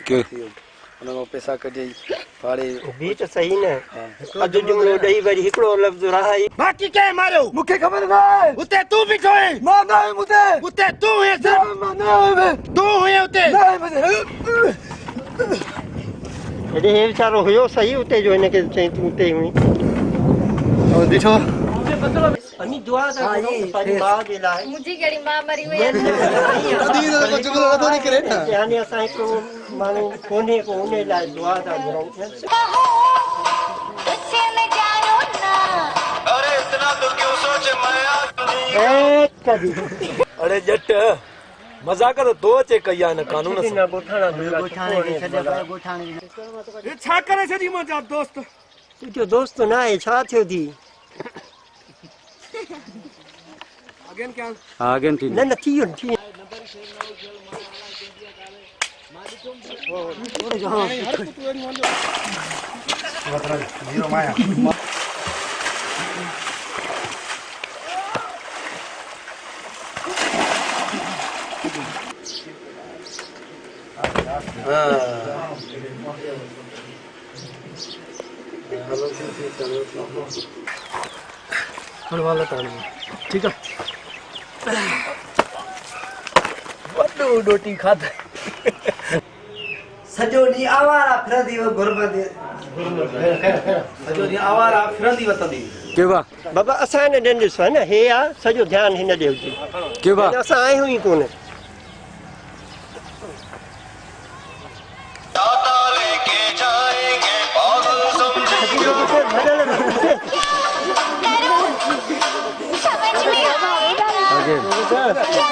उनमें पैसा कढी भाड़े भी तो सही न अधु जुमलो ॾेई वरी हिकिड़ो लफ़्ज़ रहाई बाक़ी के मारियो मूंखे ख़बर न आहे उते तू बीठो है मां न आहियां उते तू है मां न आहियां तू हुए उते एॾे हे वीचारो हुयो सही उते जो हिनखे चई तूं उते हुई और ॾिठो अमी दुआ था पंहिंजी माउ जे लाइ मुंहिंजी कहिड़ी मां मरी वई तॾहिं त को जुमलो नथो निकिरे न यानी असां हिकिड़ो माण्हू कोन्हे को उन लाइ दुआ था घुरऊं अरे जट मजाक तो तो अचे कया न कानून से ये छा करे छदी मुंहिंजा दोस्त तुंहिंजो दोस्त न आहे छा थियो थी अगेन क्या अगेन थी न थी वियो थी हलवाला ताण ठीक है वॾो रोटी खाधा सॼो ॾींहुं आवारा फिरंदी हो गुरबत सॼो ॾींहुं आवारा फिरंदी वतंदी बाबा असां न ॾियनि ॾिसो न हे आहे सॼो ध्यानु हिन ॾे हुजे असां आहियूं ई कोन समझ में आ